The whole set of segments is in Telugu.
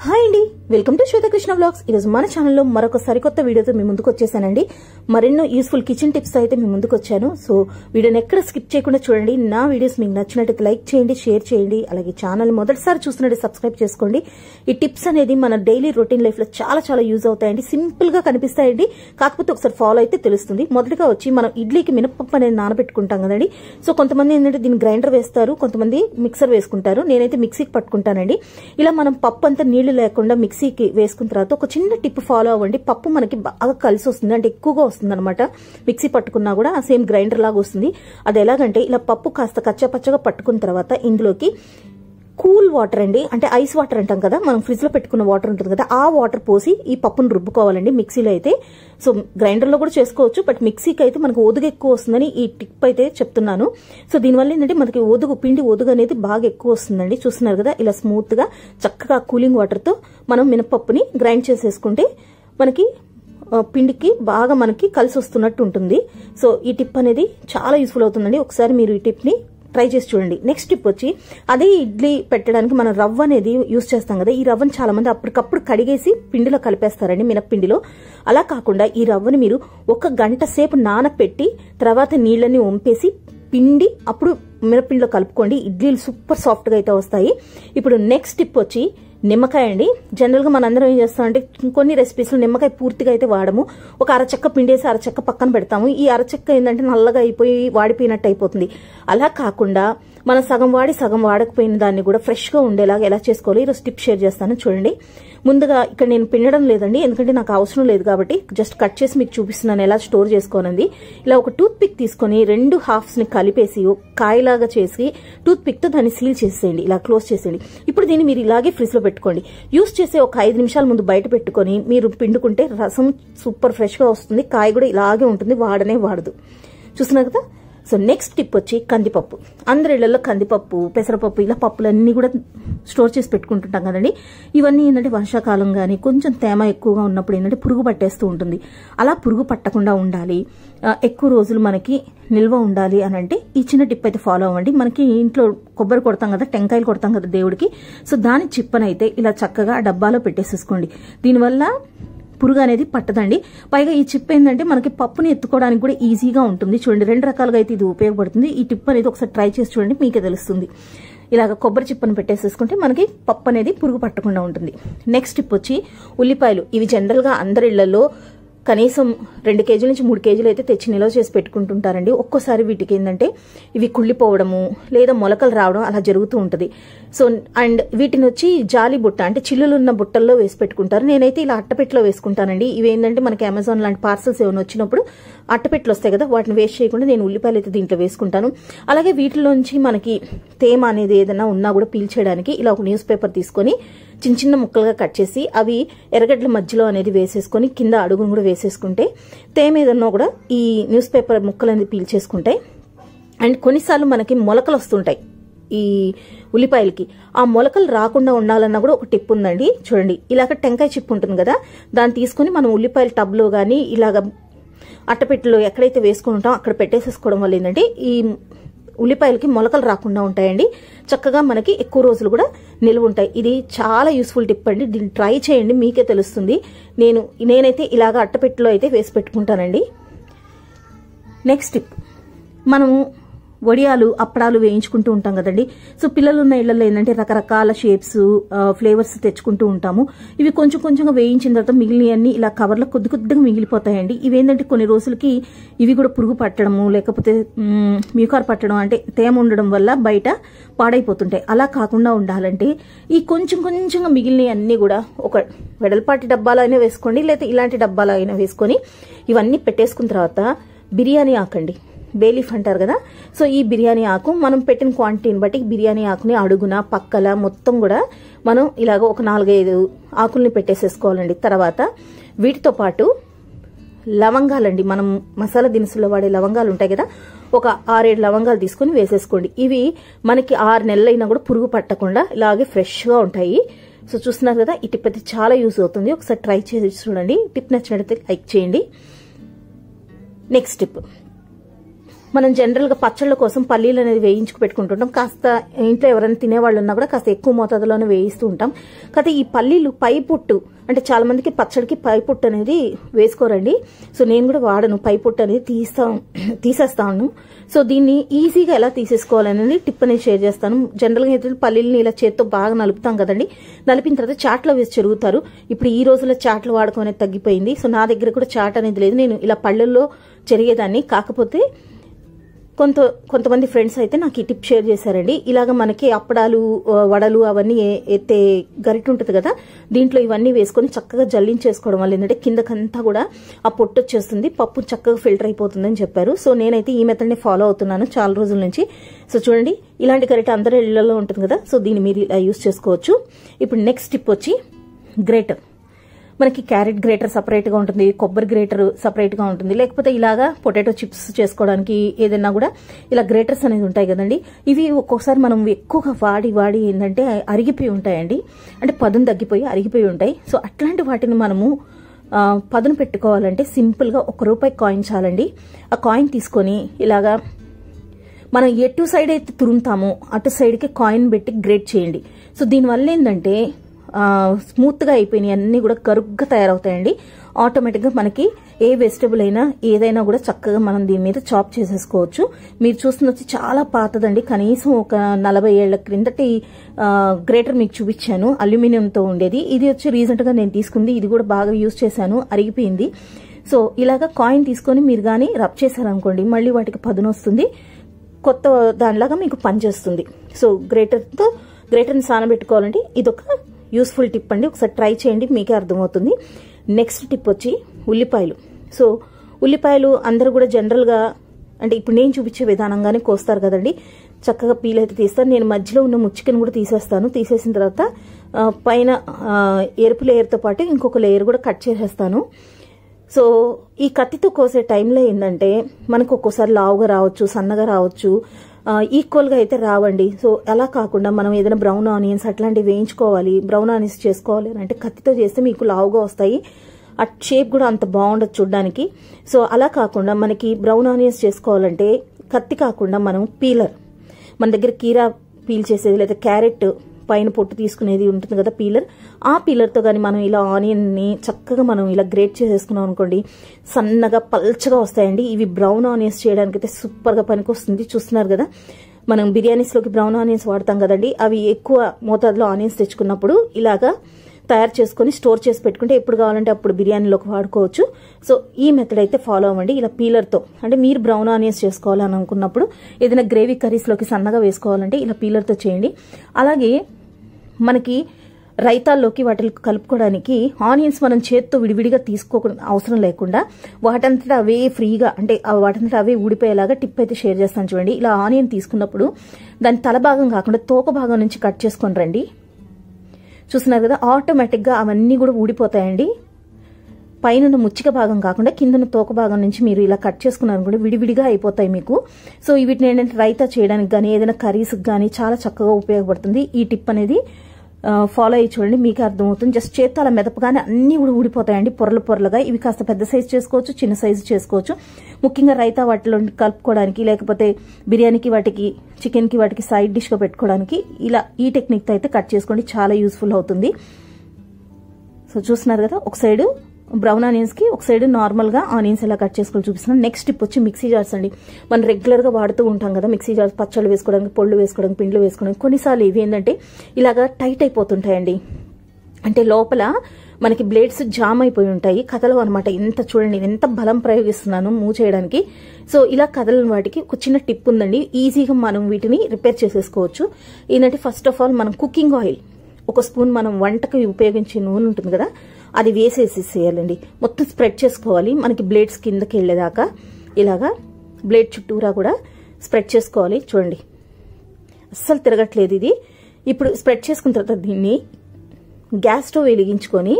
హాయ్ అండి, వెల్కమ్ టు శ్వేతకృష్ణ వ్లాగ్స్. ఈరోజు మన ఛానల్లో మరొక సరికొత్త వీడియోతో మీ ముందుకు వచ్చేసానండి. మరెన్నో యూస్ఫుల్ కిచెన్ టిప్స్ అయితే మీ ముందుకు వచ్చాను. సో వీడియోని ఎక్కడ స్కిప్ చేయకుండా చూడండి. నా వీడియోస్ మీకు నచ్చినట్లయితే లైక్ చేయండి, షేర్ చేయండి. అలాగే ఛానల్ మొదటిసారి చూస్తున్నట్టు సబ్స్క్రైబ్ చేసుకోండి. ఈ టిప్స్ అనేది మన డైలీ రొటీన్ లైఫ్ లో చాలా చాలా యూజ్ అవుతాయండి. సింపుల్ గా కనిపిస్తాయండి, కాకపోతే ఒకసారి ఫాలో అయితే తెలుస్తుంది. మొదటిగా వచ్చి మనం ఇడ్లీకి మినపప్పు అనేది నానబెట్టుకుంటాం కదండి. సో కొంతమంది ఏంటంటే దీన్ని గ్రైండర్ వేస్తారు, కొంతమంది మిక్సర్ వేసుకుంటారు. నేనైతే మిక్సీకి పట్టుకుంటానండి. ఇలా మనం పప్పు అంతా నీళ్లు లేకుండా మిక్సీకి వేసుకున్న తర్వాత ఒక చిన్న టిప్ ఫాలో అవ్వండి. పప్పు మనకి బాగా కలిసి వస్తుంది, అంటే ఎక్కువగా వస్తుంది అనమాట. మిక్సీ పట్టుకున్నా కూడా సేమ్ గ్రైండర్ లాగా వస్తుంది. అది ఎలాగంటే ఇలా పప్పు కాస్త కచ్చాపచ్చగా పట్టుకున్న తర్వాత ఇందులోకి కూల్ వాటర్ అండి, అంటే ఐస్ వాటర్ అంటాం కదా, మనం ఫ్రిడ్జ్ లో పెట్టుకున్న వాటర్ ఉంటుంది కదా, ఆ వాటర్ పోసి ఈ పప్పును రుబ్బుకోవాలండి మిక్సీలో అయితే. సో గ్రైండర్ లో కూడా చేసుకోవచ్చు, బట్ మిక్సీకి అయితే మనకు ఒదుగు ఎక్కువ వస్తుందని ఈ టిప్ అయితే చెప్తున్నాను. సో దీనివల్ల ఏంటంటే మనకి పిండి ఒదుగు అనేది బాగా ఎక్కువ వస్తుందండి. చూస్తున్నారు కదా, ఇలా స్మూత్ గా చక్కగా కూలింగ్ వాటర్ తో మనం మినపప్పుని గ్రైండ్ చేసేసుకుంటే మనకి పిండికి బాగా మనకి కలిసి వస్తున్నట్టు ఉంటుంది. సో ఈ టిప్ అనేది చాలా యూస్ఫుల్ అవుతుందండి. ఒకసారి మీరు ఈ టిప్ ని ట్రై చేసి చూడండి. నెక్స్ట్ టిప్ వచ్చి, అదే ఇడ్లీ పెట్టడానికి మనం రవ్వ అనేది యూజ్ చేస్తాం కదా, ఈ రవ్వని చాలా మంది అప్పటికప్పుడు కడిగేసి పిండిలో కలిపేస్తారండి, మినప్పిండిలో. అలా కాకుండా ఈ రవ్వని మీరు 1 గంట సేపు నానపెట్టి తర్వాత నీళ్ళని వంపేసి పిండి అప్పుడు మినప్పిండిలో కలుపుకోండి. ఇడ్లీలు సూపర్ సాఫ్ట్ గా అయితే వస్తాయి. ఇప్పుడు నెక్స్ట్ టిప్ వచ్చి నిమ్మకాయ అండి. జనరల్ గా మనందరం ఏం చేస్తామంటే కొన్ని రెసిపీస్ లో నిమ్మకాయ పూర్తిగా అయితే వాడము. ఒక అరచెక్క పిండేసి అరచెక్క పక్కన పెడతాము. ఈ అరచెక్క ఏంటంటే నల్లగా అయిపోయి వాడిపోయినట్టు అయిపోతుంది. అలా కాకుండా మనం సగం వాడి సగం వాడకపోయిన దాన్ని కూడా ఫ్రెష్ గా ఉండేలాగా ఎలా చేసుకోవాలి ఈరోజు టిప్ షేర్ చేస్తాను చూడండి. ముందుగా ఇక్కడ నేను పిండడం లేదండి, ఎందుకంటే నాకు అవసరం లేదు కాబట్టి జస్ట్ కట్ చేసి మీకు చూపిస్తున్నాను ఎలా స్టోర్ చేసుకోనండి. ఇలా ఒక టూత్ పిక్ తీసుకుని 2 హాఫ్స్ ని కలిపేసి కాయలాగా చేసి టూత్ పిక్ తో దాన్ని సీల్ చేసేయండి, ఇలా క్లోజ్ చేసేయండి. ఇప్పుడు దీన్ని మీరు ఇలాగే ఫ్రిడ్జ్ లో పెట్టుకోండి. యూస్ చేసే ఒక 5 నిమిషాల ముందు బయట పెట్టుకుని మీరు పిండుకుంటే రసం సూపర్ ఫ్రెష్ గా వస్తుంది. కాయ కూడా ఇలాగే ఉంటుంది, వాడనే వాడదు. చూస్తున్నారు కదా. సో నెక్స్ట్ టిప్ వచ్చి కందిపప్పు. అందరి ఇళ్లలో కందిపప్పు, పెసరపప్పు ఇలా పప్పులన్నీ కూడా స్టోర్ చేసి పెట్టుకుంటుంటాం కదండి. ఇవన్నీ ఏంటంటే వర్షాకాలం కానీ కొంచెం తేమ ఎక్కువగా ఉన్నప్పుడు ఏంటంటే పురుగు పట్టేస్తూ ఉంటుంది. అలా పురుగు పట్టకుండా ఉండాలి, ఎక్కువ రోజులు మనకి నిల్వ ఉండాలి అని అంటే ఈ చిన్న టిప్ అయితే ఫాలో అవ్వండి. మనకి ఇంట్లో కొబ్బరి కొడతాం కదా, టెంకాయలు కొడతాం కదా దేవుడికి. సో దాని చిప్పనైతే ఇలా చక్కగా ఆ డబ్బాలో పెట్టేసేసుకోండి. దీనివల్ల పురుగు అనేది పట్టదండి. పైగా ఈ చిప్ ఏంటంటే మనకి పప్పుని ఎత్తుకోవడానికి కూడా ఈజీగా ఉంటుంది. చూడండి, 2 రకాలుగా అయితే ఇది ఉపయోగపడుతుంది. ఈ టిప్ అనేది ఒకసారి ట్రై చేసి చూడండి, మీకే తెలుస్తుంది. ఇలాగ కొబ్బరి చిప్పను పెట్టేసేసుకుంటే మనకి పప్పు అనేది పురుగు పట్టకుండా ఉంటుంది. నెక్స్ట్ టిప్ వచ్చి ఉల్లిపాయలు. ఇవి జనరల్ గా అందరి ఇళ్లలో కనీసం 2 కేజీల నుంచి 3 కేజీలు అయితే తెచ్చి నిల్వ చేసి పెట్టుకుంటుంటారండి. ఒక్కోసారి వీటికి ఏంటంటే ఇవి కుళ్ళిపోవడము లేదా మొలకలు రావడం అలా జరుగుతూ ఉంటుంది. సో అండ్ వీటిని వచ్చి జాలి బుట్ట, అంటే చిల్లులు ఉన్న బుట్టల్లో వేసి పెట్టుకుంటారు. నేనైతే ఇలా అట్టపెట్టలో వేసుకుంటానండి. ఇవి ఏంటంటే మనకి అమెజాన్ లాంటి పార్సల్స్ ఏమైనా వచ్చినప్పుడు అట్టపెట్టలు వస్తాయి కదా, వాటిని వేస్ట్ చేయకుండా నేను ఉల్లిపాయలు అయితే దీంట్లో వేసుకుంటాను. అలాగే వీటిలోంచి మనకి తేమ అనేది ఏదైనా ఉన్నా కూడా పీల్చేయడానికి ఇలా ఒక న్యూస్ పేపర్ తీసుకొని చిన్న చిన్న ముక్కలుగా కట్ చేసి అవి ఎర్రగడ్డల మధ్యలో అనేది వేసేసుకొని కింద అడుగును కూడా వేసేసుకుంటే తేమ ఏదన్నా కూడా ఈ న్యూస్ పేపర్ ముక్కలు అనేది పీల్చేసుకుంటాయి. అండ్ కొన్నిసార్లు మనకి మొలకలు వస్తుంటాయి ఈ ఉల్లిపాయలకి. ఆ మొలకలు రాకుండా ఉండాలన్నా కూడా ఒక టిప్ ఉందండి. చూడండి, ఇలాగ టెంకాయ చిప్ ఉంటుంది కదా, దాన్ని తీసుకుని మనం ఉల్లిపాయల టబ్లో కానీ ఇలాగ అట్టపెట్టెలో ఎక్కడైతే వేసుకుని ఉంటాం అక్కడ పెట్టేసేసుకోవడం వల్ల ఏంటంటే ఈ ఉల్లిపాయలకి మొలకలు రాకుండా ఉంటాయండి. చక్కగా మనకి ఎక్కువ రోజులు కూడా నిల్వ ఉంటాయి. ఇది చాలా యూస్ఫుల్ టిప్ అండి, దీన్ని ట్రై చేయండి, మీకే తెలుస్తుంది. నేనైతే ఇలాగ అట్టపెట్టెలో అయితే వేసి పెట్టుకుంటానండి. నెక్స్ట్ టిప్, మనము వడియాలు అప్పడాలు వేయించుకుంటూ ఉంటాం కదండి. సో పిల్లలు ఉన్న ఇళ్లలో ఏంటంటే రకరకాల షేప్స్ ఫ్లేవర్స్ తెచ్చుకుంటూ ఉంటాము. ఇవి కొంచెం కొంచెంగా వేయించిన తర్వాత మిగిలినవన్నీ ఇలా కవర్లో కొద్దిగా మిగిలిపోతాయండి. ఇవేంటంటే కొన్ని రోజులకి ఇవి కూడా పురుగు పట్టడము లేకపోతే మ్యూకార్ పట్టడం, అంటే తేమ ఉండడం వల్ల బయట పాడైపోతుంటాయి. అలా కాకుండా ఉండాలంటే ఈ కొంచెంగా మిగిలినవన్నీ కూడా ఒక వెడల్పాటి డబ్బాలో అయినా వేసుకోండి, లేదా ఇలాంటి డబ్బాలో అయినా వేసుకొని ఇవన్నీ పెట్టేసుకున్న తర్వాత బిర్యానీ ఆకండి, బేలీఫ్ అంటారు కదా. సో ఈ బిర్యానీ ఆకు మనం పెట్టిన క్వాంటిటీని బట్టి బిర్యానీ ఆకుని అడుగున పక్కల మొత్తం కూడా మనం ఇలాగ ఒక 4-5 ఆకుల్ని పెట్టేసేసుకోవాలండి. తర్వాత వీటితో పాటు లవంగాలండి, మనం మసాలా దినుసుల్లో వాడే లవంగాలు ఉంటాయి కదా, ఒక 6-7 లవంగాలు తీసుకుని వేసేసుకోండి. ఇవి మనకి 6 నెలలైనా కూడా పురుగు పట్టకుండా ఇలాగే ఫ్రెష్ గా ఉంటాయి. సో చూస్తున్నారు కదా, ఈ టిప్ అయితే చాలా యూజ్ అవుతుంది. ఒకసారి ట్రై చేసి చూడండి. టిప్ నచ్చినట్లయితే లైక్ చేయండి. నెక్స్ట్ టిప్, మనం జనరల్ గా పచ్చళ్ళ కోసం పల్లీలు అనేది వేయించుకు పెట్టుకుంటుంటాం. కాస్త ఇంట్లో ఎవరైనా తినేవాళ్ళు ఉన్నా కూడా కాస్త ఎక్కువ మోతాదులోనే వేయిస్తూ ఉంటాం. కాకపోతే ఈ పల్లీలు పై పొట్టు అంటే చాలా మందికి పచ్చడికి పై పొట్టు అనేది వేసుకోరండి. సో నేను కూడా వాడను, పై పొట్టు అనేది తీసేస్తాను. సో దీన్ని ఈజీగా ఎలా తీసేసుకోవాలనేది టిప్ అనేది షేర్ చేస్తాను. జనరల్ గా అయితే పల్లీలని ఇలా చేత్తో బాగా నలుపుతాం కదండి, నలిపిన తర్వాత చాట్లో వేసి చెరుగుతారు. ఇప్పుడు ఈ రోజుల్లో చాట్లు వాడకం అనేది తగ్గిపోయింది. సో నా దగ్గర కూడా చాట్ అనేది లేదు, నేను ఇలా పళ్ళల్లో చెరిగేదాన్ని. కాకపోతే కొంతమంది ఫ్రెండ్స్ అయితే నాకు ఈ టిప్ షేర్ చేశారండి. ఇలాగ మనకి అప్పడాలు వడలు అవన్నీ ఎత్తే గరిట ఉంటుంది కదా, దీంట్లో ఇవన్నీ వేసుకొని చక్కగా జల్లించేసుకోవడం వల్ల ఏంటంటే కిందకంతా కూడా ఆ పొట్టు వచ్చేస్తుంది, పప్పు చక్కగా ఫిల్టర్ అయిపోతుందని చెప్పారు. సో నేనైతే ఈ మెథడ్ని ఫాలో అవుతున్నాను చాలా రోజుల నుంచి. సో చూడండి, ఇలాంటి గరిట అందరి ఇళ్లలో ఉంటుంది కదా, సో దీన్ని మీరు ఇలా యూజ్ చేసుకోవచ్చు. ఇప్పుడు నెక్స్ట్ టిప్ వచ్చి గ్రేటర్. మనకి క్యారెట్ గ్రేటర్ సపరేట్ గా ఉంటుంది, కొబ్బరి గ్రేటర్ సపరేట్ గా ఉంటుంది, లేకపోతే ఇలాగా పొటాటో చిప్స్ చేసుకోవడానికి ఏదైనా కూడా ఇలా గ్రేటర్స్ అనేది ఉంటాయి కదండి. ఇవి ఒక్కొక్కసారి మనం ఎక్కువగా వాడి ఏంటంటే అరిగిపోయి ఉంటాయండి, అంటే పదును తగ్గిపోయి అరిగిపోయి ఉంటాయి. సో అట్లాంటి వాటిని మనము పదును పెట్టుకోవాలంటే సింపుల్ గా ₹1 కాయిన్ చాలండి. ఆ కాయిన్ తీసుకొని ఇలాగా మనం ఎటు సైడ్ అయితే తురుముతామో అటు సైడ్ కి కాయిన్ పెట్టి గ్రేట్ చేయండి. సో దీనివల్ల ఏంటంటే స్మూత్ గా అయిపోయినాయి అన్ని కూడా కరుగ్గా తయారవుతాయండి. ఆటోమేటిక్ గా మనకి ఏ వెజిటబుల్ అయినా ఏదైనా కూడా చక్కగా మనం దీని మీద చాప్ చేసేసుకోవచ్చు. మీరు చూస్తున్నది చాలా పాతదండి, కనీసం ఒక 40 ఏళ్ల క్రిందటి గ్రేటర్ మీకు చూపించాను, అల్యూమినియంతో ఉండేది. ఇది వచ్చి రీసెంట్ గా నేను తీసుకుంది, ఇది కూడా బాగా యూజ్ చేశాను, అరిగిపోయింది. సో ఇలాగా కాయిన్ తీసుకొని మీరు గానీ రబ్ చేశారనుకోండి, మళ్ళీ వాటికి పదును వస్తుంది, కొత్త దానిలాగా మీకు పనిచేస్తుంది. సో గ్రేటర్ని సానబెట్టుకోవాలంటే ఇదొక యూస్ఫుల్ టిప్ అండి, ఒకసారి ట్రై చేయండి, మీకే అర్థమవుతుంది. నెక్స్ట్ టిప్ వచ్చి ఉల్లిపాయలు. సో ఉల్లిపాయలు అందరూ కూడా జనరల్గా అంటే ఇప్పుడు నేను చూపించే విధానంగానే కోస్తారు కదండి, చక్కగా పీల్ అయితే తీస్తాను. నేను మధ్యలో ఉన్న ముచ్చికను కూడా తీసేస్తాను. తీసేసిన తర్వాత పైన ఎరుపు లేయర్తో పాటు ఇంకొక లేయర్ కూడా కట్ చేసేస్తాను. సో ఈ కత్తితో కోసే టైంలో ఏంటంటే మనకు ఒక్కోసారి లావుగా రావచ్చు, సన్నగా రావచ్చు, ఈక్వల్ గా అయితే రావండి. సో అలా కాకుండా మనం ఏదైనా బ్రౌన్ ఆనియన్స్ అట్లాంటివి వేయించుకోవాలి, బ్రౌన్ ఆనియన్స్ చేసుకోవాలి అంటే కత్తితో చేస్తే మీకు లావుగా వస్తాయి, ఆ షేప్ కూడా అంత బాగుండదు చూడడానికి. సో అలా కాకుండా మనకి బ్రౌన్ ఆనియన్స్ చేసుకోవాలంటే కత్తి కాకుండా మనం పీలర్, మన దగ్గర కీరా పీల్ చేసేది లేదా క్యారెట్ పైన పొట్టు తీసుకునేది ఉంటుంది కదా పీలర్, ఆ పీలర్తో కానీ మనం ఇలా ఆనియన్ ని చక్కగా మనం ఇలా గ్రేట్ చేసేసుకున్నాం అనుకోండి, సన్నగా పల్చగా వస్తాయండి. ఇవి బ్రౌన్ ఆనియన్స్ చేయడానికి అయితే సూపర్ గా పనికొస్తుంది. చూస్తున్నారు కదా, మనం బిర్యానీస్ లోకి బ్రౌన్ ఆనియన్స్ వాడతాం కదండి, అవి ఎక్కువ మోతాదులో ఆనియన్స్ తెచ్చుకున్నప్పుడు ఇలాగా తయారు చేసుకుని స్టోర్ చేసి పెట్టుకుంటే ఎప్పుడు కావాలంటే అప్పుడు బిర్యానీలోకి వాడుకోవచ్చు. సో ఈ మెథడ్ అయితే ఫాలో అవ్వండి. ఇలా పీలర్తో అంటే మీరు బ్రౌన్ ఆనియన్స్ చేసుకోవాలని అనుకున్నప్పుడు, ఏదైనా గ్రేవీ కర్రీస్లోకి సన్నగా వేసుకోవాలంటే ఇలా పీలర్తో చేయండి. అలాగే మనకి రైతాల్లోకి వాటిని కలుపుకోవడానికి ఆనియన్స్ మనం చేత్తో విడివిడిగా తీసుకోకుండా అవసరం లేకుండా వాటంతటా అవే ఫ్రీగా అంటే వాటంతటా అవే ఊడిపోయేలాగా టిప్ అయితే షేర్ చేస్తాను చూడండి. ఇలా ఆనియన్ తీసుకున్నప్పుడు దాని తల భాగం కాకుండా తోక భాగం నుంచి కట్ చేసుకొని రండి. చూస్తున్నారు కదా, ఆటోమేటిక్ గా అవన్నీ కూడా ఊడిపోతాయండి. పైన ముచ్చిక భాగం కాకుండా కింద తోక భాగం నుంచి మీరు ఇలా కట్ చేసుకున్నారు కూడా విడివిడిగా అయిపోతాయి మీకు. సో వీటిని ఏంటంటే రైతా చేయడానికి కానీ ఏదైనా కర్రీస్కి కానీ చాలా చక్కగా ఉపయోగపడుతుంది. ఈ టిప్ అనేది ఫాలో అయ్యి చూడండి, మీకు అర్థమవుతుంది. జస్ట్ చేత్తో అలా మెదపగానే అన్ని కూడా ఊడిపోతాయండి పొరలు పొరలుగా. ఇవి కాస్త పెద్ద సైజు చేసుకోవచ్చు, చిన్న సైజు చేసుకోవచ్చు. ముఖ్యంగా రైతా వాటిలో కలుపుకోవడానికి లేకపోతే బిర్యానీకి వాటికి చికెన్ కి వాటికి సైడ్ డిష్ గా పెట్టుకోవడానికి ఇలా ఈ టెక్నిక్ తో అయితే కట్ చేసుకోండి, చాలా యూస్ఫుల్ అవుతుంది. సో చూస్తున్నారు కదా, ఒక సైడ్ బ్రౌన్ ఆనియన్స్ కి ఒక సైడ్ నార్మల్ గా ఆనియన్స్ ఎలా కట్ చేసుకొని చూపిస్తున్నాను. నెక్స్ట్ టిప్ వచ్చి మిక్సీ జార్స్ అండి. మనం రెగ్యులర్ గా వాడుతూ ఉంటాం కదా మిక్సీ జార్స్, పచ్చళ్ళు వేసుకోవడానికి, పొళ్ళు వేసుకోవడానికి, పిండ్లు వేసుకోవడానికి. కొన్నిసార్లు ఇవి ఏంటంటే ఇలాగా టైట్ అయిపోతుంటాయండి, అంటే లోపల మనకి బ్లేడ్స్ జామ్ అయిపోయి ఉంటాయి, కదలవు అనమాట. ఎంత చూడండి ఎంత బలం ప్రయోగిస్తున్నాను మూవ్ చేయడానికి. సో ఇలా కదలని వాటికి ఒక చిన్న టిప్ ఉందండి, ఈజీగా మనం వీటిని రిపేర్ చేసేసుకోవచ్చు. ఏంటంటే ఫస్ట్ ఆఫ్ ఆల్ మనం కుకింగ్ ఆయిల్ ఒక స్పూన్, మనం వంటకి ఉపయోగించే నూనె ఉంటుంది కదా అది వేసేసేయాలండి. మొత్తం స్ప్రెడ్ చేసుకోవాలి మనకి బ్లేడ్స్ కిందకి వెళ్ళేదాకా. ఇలాగా బ్లేడ్ చుట్టూరా కూడా స్ప్రెడ్ చేసుకోవాలి. చూడండి అస్సలు తిరగట్లేదు ఇది. ఇప్పుడు స్ప్రెడ్ చేసుకున్న తర్వాత దీన్ని గ్యాస్ స్టవ్ వెలిగించుకొని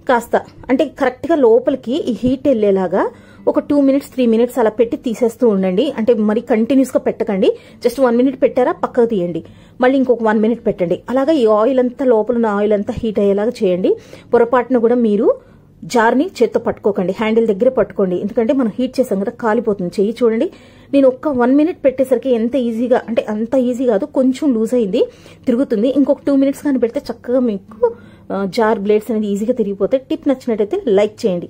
కాస్త అంటే కరెక్ట్ గా లోపలికి ఈ హీట్ వెళ్లేలాగా ఒక 2 minutes 3 minutes అలా పెట్టి తీసేస్తూ ఉండండి. అంటే మరి కంటిన్యూస్ గా పెట్టకండి, జస్ట్ 1 minute పెట్టారా పక్కకు తీయండి, మళ్ళీ ఇంకొక 1 minute పెట్టండి. అలాగా ఈ ఆయిల్ అంతా లోపల ఉన్న ఆయిల్ అంతా హీట్ అయ్యేలాగా చేయండి. పొరపాటున కూడా మీరు జార్ని చేత్తో పట్టుకోకండి, హ్యాండిల్ దగ్గరే పట్టుకోండి. ఎందుకంటే మనం హీట్ చేసాం కదా, కాలిపోతుంది చెయ్యి. చూడండి నేను ఒక్క 1 మినిట్ పెట్టేసరికి ఎంత ఈజీగా, అంటే అంత ఈజీ కాదు, కొంచెం లూజ్ అయింది, తిరుగుతుంది. ఇంకొక 2 మినిట్స్ కానీ పెడితే చక్కగా మీకు జార్ బ్లేడ్స్ అనేది ఈజీగా తిరిగిపోతాయి. టిప్ నచ్చినట్టయితే లైక్ చేయండి.